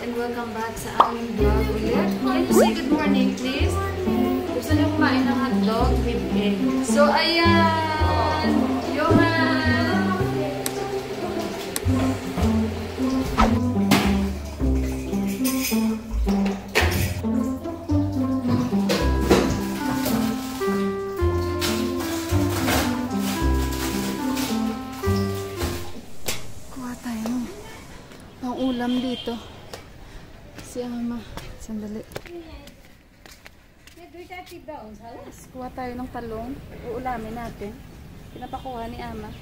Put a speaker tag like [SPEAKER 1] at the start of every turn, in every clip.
[SPEAKER 1] and welcome back sa aming vlog ulit. Can you say good morning please? Gusto niyo kumain ng hotdog with egg. So ayan! Johan! Kuha tayo ng ulam dito. Si Ama. Sandali. Kuha tayo ng talong. Uulamin natin. Pinapakuha ni Ama.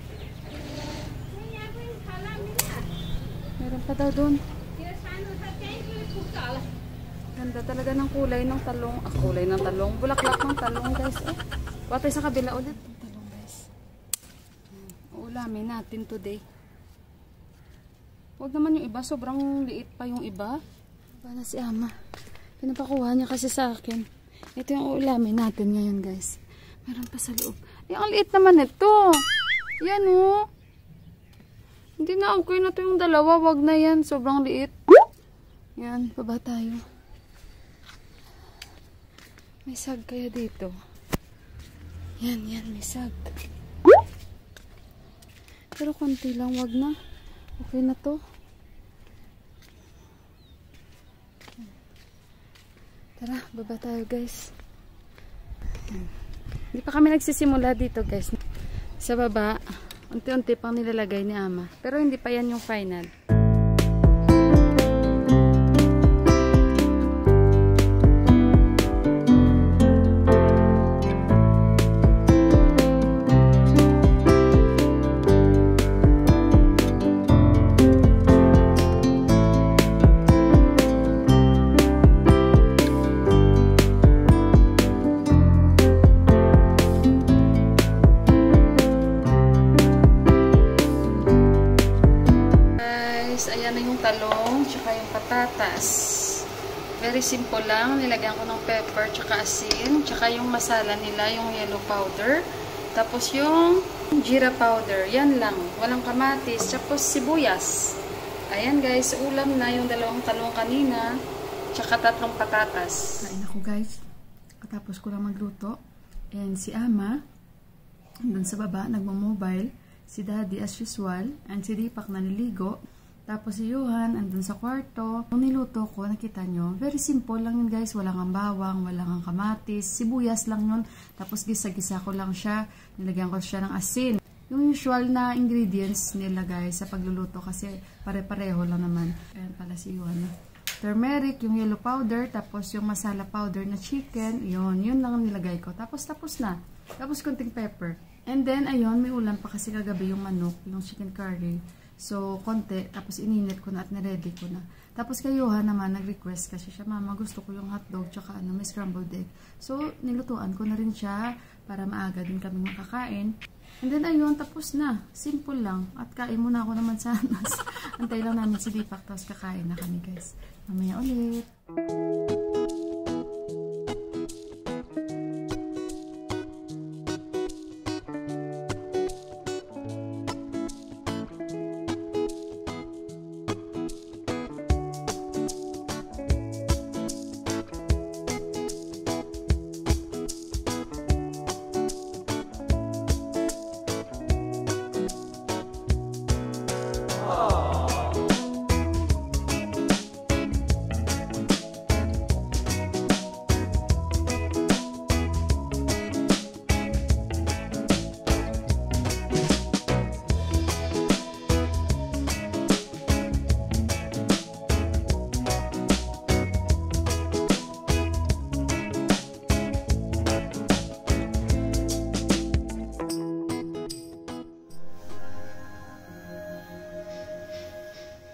[SPEAKER 1] Meron pa daw doon. Ganda talaga ng kulay ng talong. Kulay ng talong. Bulaklak ng talong guys. Kuha tayo sa kabila ulit. Talong guys. Uulamin natin today. Huwag naman yung iba. Sobrang liit pa yung iba. Para si Ama. Pinapakuha niya kasi sa akin. Ito yung uulamin natin ngayon guys. Meron pa sa loob. Ay, ang liit naman ito. Yan oh. Hindi na okay na ito yung dalawa. Wag na yan. Sobrang liit. Yan. Baba tayo. May sag kaya dito. Yan. May sag. Pero konti lang. Wag na. Okay na to. Tara, baba tayo guys. Hindi pa kami nagsisimula dito guys. Sa baba, unti-unti pang nilalagay ni Ama. Pero hindi pa yan yung final. Ayan na yung talong, tsaka yung patatas. Very simple lang. Nilagyan ko ng pepper, tsaka asin, tsaka yung masala nila, yung yellow powder. Tapos yung jeera powder. Yan lang. Walang kamatis. Tapos sibuyas. Ayan guys, ulam na yung dalawang talong kanina, tsaka tatlong patatas. Kain ako guys. Katapos ko lang magluto. And si Ama, andun sa baba, nagmamobile. Si Daddy as usual. And si Deepak naniligo. Tapos si Johan, andun sa kwarto. Nung niluto ko, nakita nyo, very simple lang yun guys. Walang ang bawang, walang ang kamatis. Sibuyas lang yun. Tapos gisa-gisa ko lang siya. Nilagyan ko siya ng asin. Yung usual na ingredients nila guys sa pagluluto kasi pare-pareho lang naman. Ayan pala si Johan. Turmeric, yung yellow powder. Tapos yung masala powder na chicken. Yun lang ang nilagay ko. Tapos na. Tapos konting pepper. And then, ayun, may ulam pa kasi kagabi yung manok. Yung chicken curry. So, konti. Tapos, ininit ko na at naready ko na. Tapos, kay Johan naman, nag-request kasi siya, Mama, gusto ko yung hotdog tsaka may scrambled egg. So, nilutuan ko na rin siya para maaga din kami makakain. And then, ayun, tapos na. Simple lang. At kain muna ako naman sa anas. Antay lang namin si Deepak, tapos kakain na kami, guys. Mamaya ulit.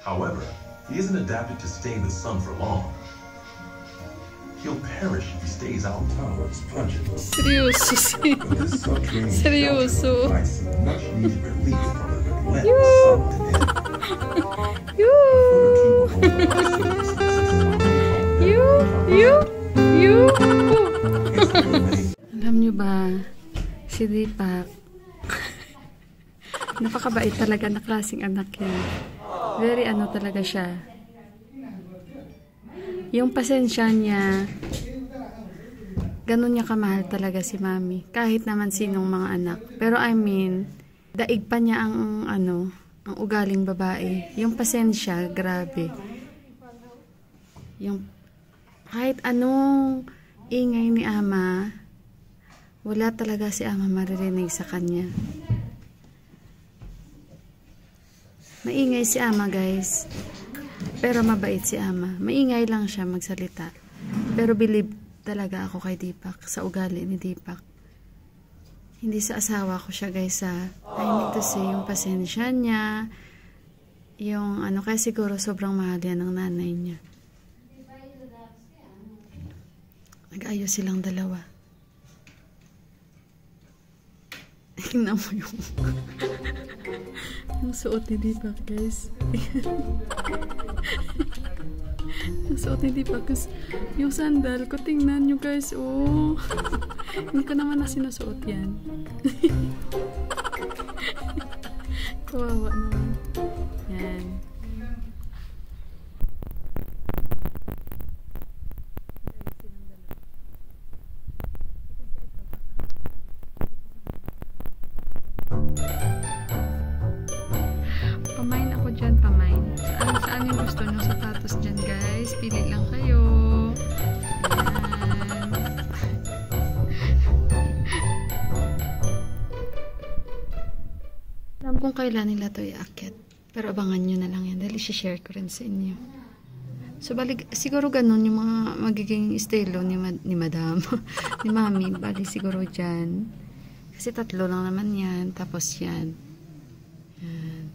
[SPEAKER 2] However, he isn't adapted to stay in the sun for long. He'll perish if he stays out.
[SPEAKER 1] Seryoso si. Seryoso. Alam nyo ba, si Deepak, napakabait talaga na klaseng anak yan. Very ano talaga siya. Yung pasensya niya, ganun niya kamahal talaga si mami. Kahit naman sinong mga anak. Pero I mean, daig pa niya ang ang ugaling babae. Yung pasensya, grabe. Yung kahit anong ingay ni ama, wala talaga si ama maririnig sa kanya. Maingay si ama, guys. Pero mabait si ama. Maingay lang siya magsalita. Pero believe talaga ako kay Deepak, sa ugali ni Deepak. Hindi sa asawa ko siya, guys, I mean to say, yung pasensya niya, yung kaya siguro sobrang mahal yan ng nanay niya. Nag-ayos silang dalawa. Tingnan mo yung suot ni Deepak, guys. Yung suot ni Deepak, yung sandal ko, tingnan nyo, guys. Oh. Hindi ko naman na sinusuot yan. Kawawa naman. Yan. Pamain ako dyan, pamain. Saan yung gusto nyo sapatos dyan, guys? Pili lang kayo. Ayan. Alam kung kailan nila ito iaakit. Pero abangan nyo na lang yan. Dahil isi-share ko rin sa inyo. So, siguro ganun yung mga magiging estilo ni madam. Ni mami. Bali siguro dyan. Kasi 3 lang naman yan. Tapos yan. Yan.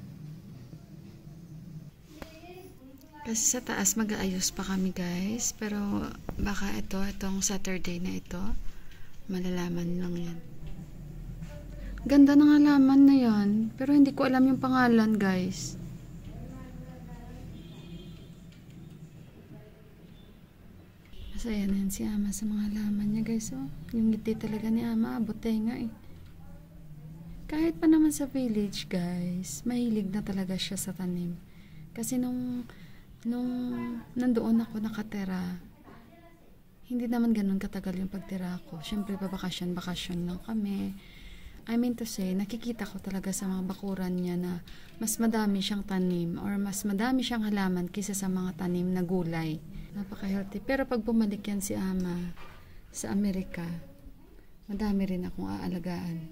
[SPEAKER 1] Kasi sa taas mag-aayos pa kami, guys. Pero baka itong Saturday na ito, malalaman lang yan. Ganda ng halaman na yan. Pero hindi ko alam yung pangalan, guys. Masaya na yan si ama sa mga halaman niya, guys. Oh. Yung ngiti talaga ni ama, abotay nga eh. Kahit pa naman sa village, guys, mahilig na talaga siya sa tanim. Kasi nung nandoon ako nakatira, hindi naman ganun katagal yung pagtira ko. Siyempre, bakasyon lang kami. I mean to say, nakikita ko talaga sa mga bakuran niya na mas madami siyang tanim or mas madami siyang halaman kaysa sa mga tanim na gulay. Napaka-healthy. Pero pag bumalik yan si ama sa Amerika, madami rin akong aalagaan.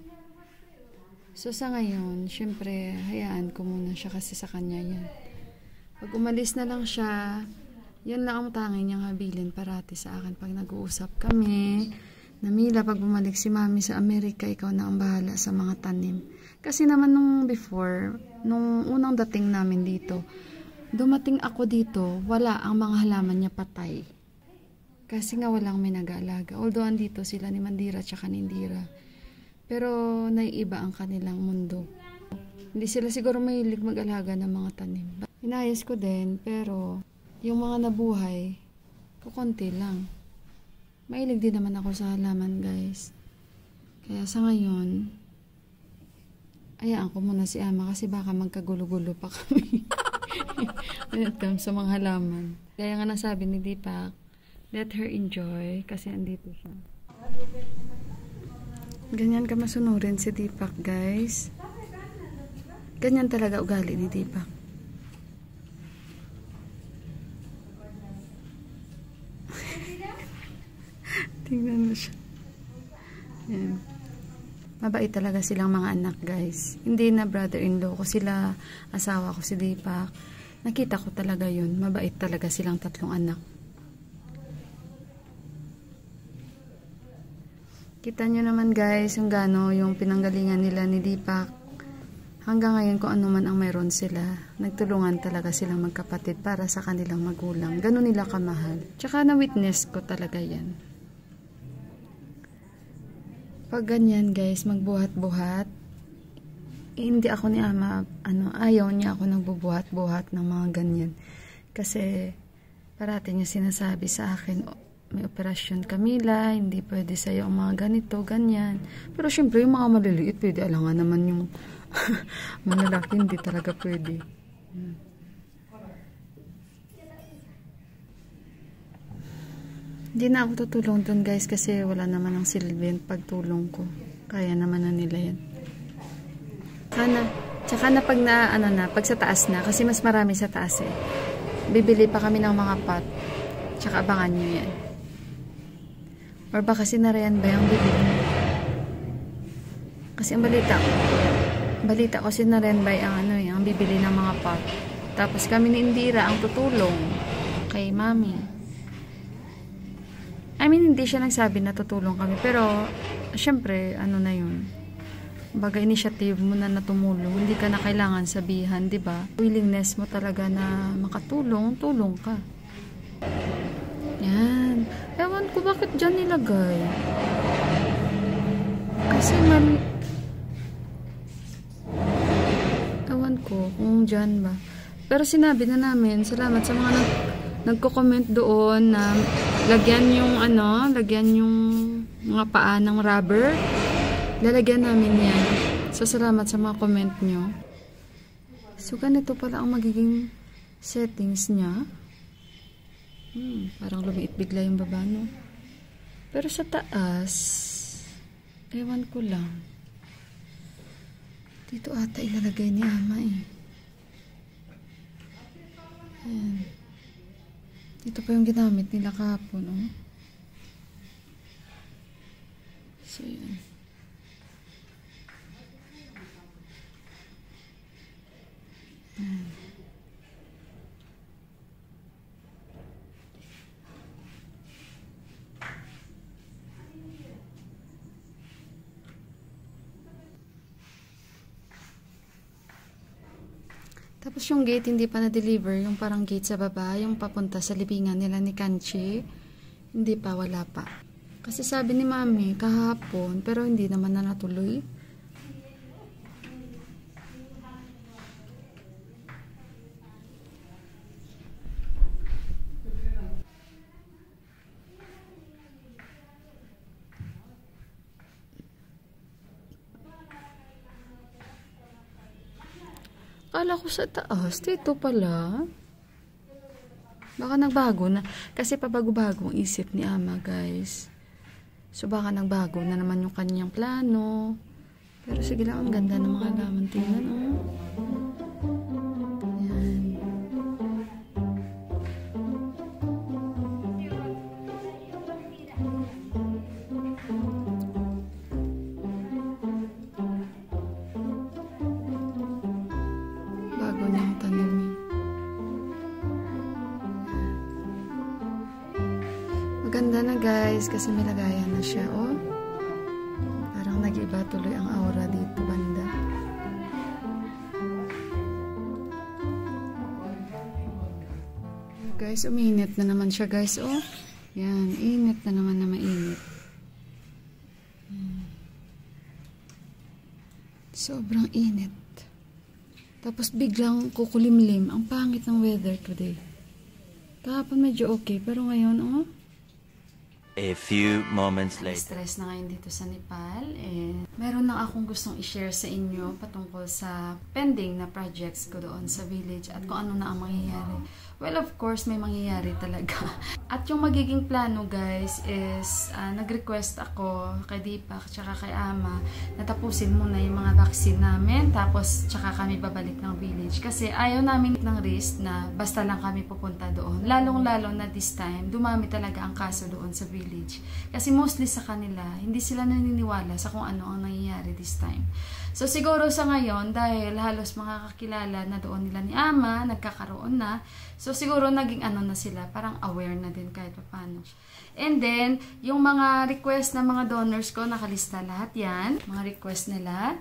[SPEAKER 1] So sa ngayon, siyempre, hayaan ko muna siya kasi sa kanya yan. Pag umalis na lang siya, yan lang ang tanging niyang habilin parati sa akin pag nag-uusap kami. Namila, pag bumalik si mami sa Amerika, ikaw na ang bahala sa mga tanim. Kasi naman nung before, nung unang dating namin dito, dumating ako dito, wala ang mga halaman niya patay. Kasi nga walang may nag-aalaga. Although andito sila ni Mandira at ni Indira. Pero naiiba ang kanilang mundo. Hindi sila siguro mahilig mag-alaga ng mga tanim. Inayos ko din, pero yung mga nabuhay, kukunti lang. Mahilig din naman ako sa halaman, guys. Kaya sa ngayon, ayaan ko muna si ama kasi baka magkagulo-gulo pa kami. When it comes sa mga halaman. Kaya nga nasabi ni Deepak, let her enjoy kasi andito siya. Ganyan ka masunurin si Deepak, guys. Ganyan talaga ugali ni Deepak. Tingnan mo siya. Yan. Mabait talaga silang mga anak, guys. Hindi na brother-in-law ko sila, asawa ko si Deepak. Nakita ko talaga yun. Mabait talaga silang 3 anak. Kita nyo naman, guys, yung gano, yung pinanggalingan nila ni Deepak. Hanggang ngayon kung ano man ang mayroon sila, nagtulungan talaga silang magkapatid para sa kanilang magulang. Ganon nila kamahal. Tsaka na-witness ko talaga yan. Pag ganyan, guys, magbuhat-buhat, hindi ako ni ama, ayaw niya ako nagbubuhat-buhat ng mga ganyan. Kasi, parati niya sinasabi sa akin, may operasyon Camila, hindi pwede sa'yo ang mga ganito, ganyan. Pero syempre, yung mga maliliit, pwede. Alangan naman yung malalaki, hindi talaga pwede. Hindi na ako tutulong dun guys kasi wala naman ang silbi pagtulong ko. Kaya naman na nila yan. Tsaka na pag pag sa taas na, kasi mas marami sa taas eh. Bibili pa kami ng mga pot. Tsaka abangan nyo yan. Or baka sinarayan ba yung bibili? Kasi ang balita ko sinarayan ba ang bibili ng mga pot. Tapos kami ni Indira ang tutulong kay Mami. I mean, hindi siya nagsabi na tutulong kami. Pero, syempre, na yun. Baga, initiative mo na tumulong. Hindi ka na kailangan sabihan, di ba? Willingness mo talaga na makatulong, tulong ka. Yan. Ewan ko, bakit dyan nilagay? Kasi ewan ko, kung dyan ba. Pero sinabi na namin, salamat sa mga nagko-comment doon na lagyan yung mga paa ng rubber. Lalagyan namin yan. So, salamat sa mga comment nyo. So, ganito pala ang magiging settings niya. Parang lumiit bigla yung baba, no? Pero sa taas, ewan ko lang. Dito ata ilalagay ni Ama eh. Ayan. Ito pa yung ginamit nila kahapon, oh. So, yan. Tapos yung gate hindi pa na-deliver, yung parang gate sa baba, yung papunta sa libingan nila ni Kanchi, hindi pa, wala pa. Kasi sabi ni Mami kahapon, pero hindi naman na natuloy. Akala ko sa taas, dito pala. Baka nagbago na. Kasi pabago-bago ang isip ni Ama, guys. So, baka nagbago na naman yung kanyang plano. Pero sige lang, ang ganda ng mga laman. Tingnan, oh. Yan. Bago niya ang tanim. Maganda na guys, kasi may lagayan na siya, oh. Parang nag-iba tuloy ang aura dito banda. Guys, uminit na naman siya guys, oh. Yan, init na naman na mainit. Sobrang init. Tapos biglang kukulimlim. Ang pangit ng weather today. Kahapon medyo okay, pero ngayon, oh.
[SPEAKER 3] A few moments later.
[SPEAKER 1] Stress na ngayon dito sa Nepal. Meron na akong gustong i-share sa inyo patungkol sa pending na projects ko doon sa village at kung ano na ang mangyayari. Well, of course, may mangyayari talaga. At yung magiging plano, guys, is nag-request ako kay Deepak tsaka kay Ama na tapusin muna yung mga vaccine namin tapos tsaka kami babalik ng village. Kasi ayaw namin ng risk na basta lang kami pupunta doon. Lalong-lalo na this time, dumami talaga ang kaso doon sa village. Kasi mostly sa kanila, hindi sila naniniwala sa kung ano ang nangyayari this time. So, siguro sa ngayon, dahil halos makakakilala na doon nila ni Ama, nagkakaroon na, so siguro naging ano na sila, parang aware na din kahit paano. And then, yung mga request ng mga donors ko, nakalista lahat yan, mga request nila.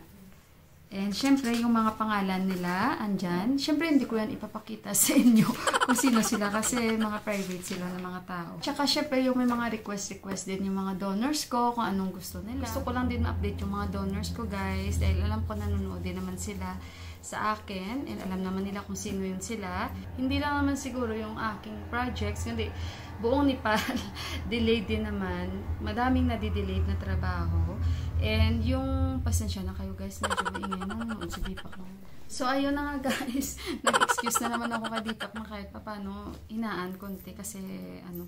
[SPEAKER 1] And syempre, yung mga pangalan nila, andyan. Syempre, hindi ko yan ipapakita sa inyo kung sino sila kasi mga private sila ng mga tao. Tsaka syempre, yung may mga request din yung mga donors ko, kung anong gusto nila. Gusto ko lang din ma-update yung mga donors ko, guys, dahil alam ko nanonood din naman sila sa akin and alam naman nila kung sino yun sila. Hindi lang naman siguro yung aking projects, kundi buong Nepal, delayed din naman. Madaming nadidelayed na trabaho. And yung, pasensya na kayo guys, medyo maingay na noon si Deepak. So ayun na nga guys, nag-excuse na naman ako kay Deepak na kahit paano hinaan konti kasi ano,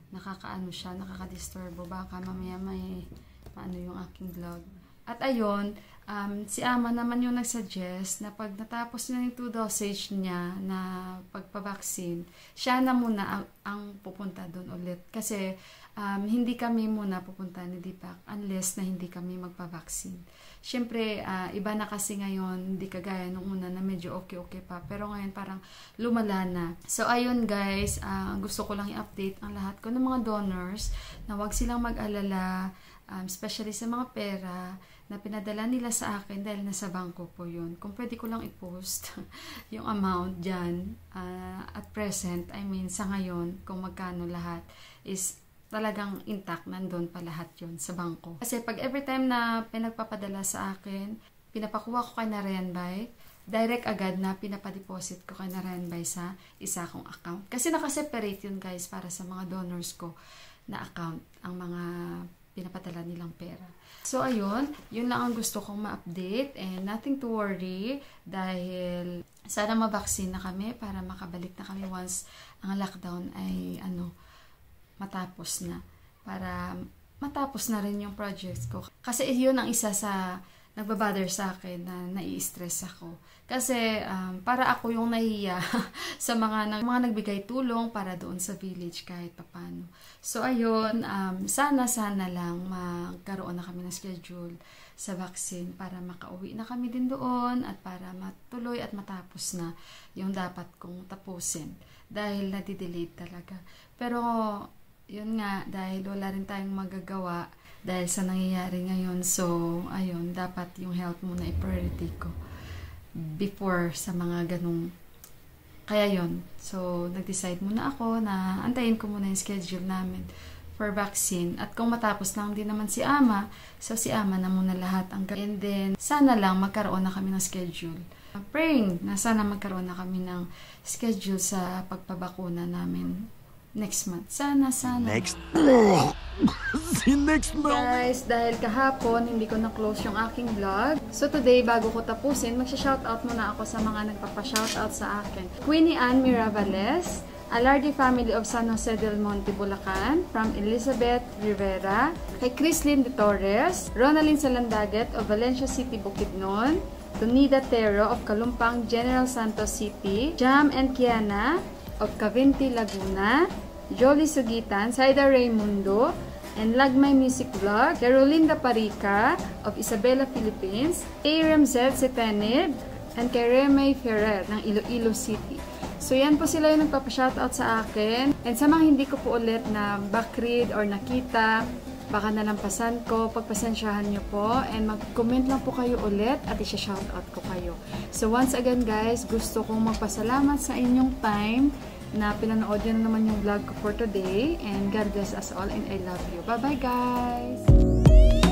[SPEAKER 1] nakakaano siya, nakaka-disturbo. Baka mamaya may paano yung aking vlog. At ayun, si Ama naman yung nagsuggest na pag natapos na yung 2 dosage niya na pagpabaksin, siya na muna ang pupunta doon ulit. Kasi hindi kami muna pupunta ni Deepak unless na hindi kami magpabaksin. Siyempre, iba na kasi ngayon, hindi kagaya nung una na medyo okay pa. Pero ngayon parang lumala na. So, ayun guys, gusto ko lang i-update ang lahat ko ng mga donors na huwag silang mag-alala, especially sa mga pera na pinadala nila sa akin dahil nasa bangko po yun. Kung pwede ko lang i-post yung amount dyan at present, I mean sa ngayon, kung magkano lahat, is talagang intact, nandun pa lahat yun sa bangko. Kasi pag every time na pinagpapadala sa akin, pinapakuha ko kay Narayanbay, direct agad na pinapadeposit ko kay Narayanbay sa isa kong account. Kasi nakaseparate yun guys para sa mga donors ko na account, ang mga pinapadala nilang pera. So ayun, yun lang ang gusto kong ma-update and nothing to worry dahil sana mabaksin na kami para makabalik na kami once ang lockdown ay matapos na, para matapos na rin yung projects ko. Kasi yun ang isa sa nagbabother sa akin na nai-stress ako. Kasi para ako yung nahiya sa mga nagbigay tulong para doon sa village kahit papano. So ayun, sana lang magkaroon na kami ng schedule sa vaccine para makauwi na kami din doon at para matuloy at matapos na yung dapat kong tapusin dahil nadidelete talaga. Pero yun nga, dahil wala rin tayong magagawa dahil sa nangyayari ngayon. So, ayun, dapat yung health muna i-priority ko before sa mga ganung. Kaya yun. So, nag-decide muna ako na antayin ko muna yung schedule namin for vaccine. At kung matapos lang din naman si Ama, so si Ama na muna lahat ang gawin. And then, sana lang magkaroon na kami ng schedule. Praying na sana magkaroon na kami ng schedule sa pagpabakuna namin next month. Sana.
[SPEAKER 3] Next.
[SPEAKER 1] Next month. Guys, dahil kahapon hindi ko na-close yung aking vlog. So today, bago ko tapusin, magsha-shoutout muna ako sa mga nagpapa-shoutout sa akin. Queenie Ann Miravales, Alardi family of San Jose del Monte, Bulacan, from Elizabeth Rivera, kay Crislyn de Torres, Ronaldin Salandaget of Valencia City, Bukidnon, Tunida Tero of Kalumpang, General Santos City, Jam and Kiana of Cavinti, Laguna, Jolie Sugitan, Saida Raimundo, and Lagmay Music Vlog, Carolinda Parica of Isabela, Philippines, Aram Z. Setenid, and kay Remay Ferrer ng Iloilo City. So yan po sila yung nagpapa-shoutout sa akin. And sa mga hindi ko po ulit na backread or nakita, baka nalampasan ko, pagpasensyahan nyo po, and mag-comment lang po kayo ulit at isa-shoutout ko kayo. So once again guys, gusto kong magpasalamat sa inyong time na pinanood nyo na naman yung vlog ko for today, and God bless us all and I love you. Bye bye guys!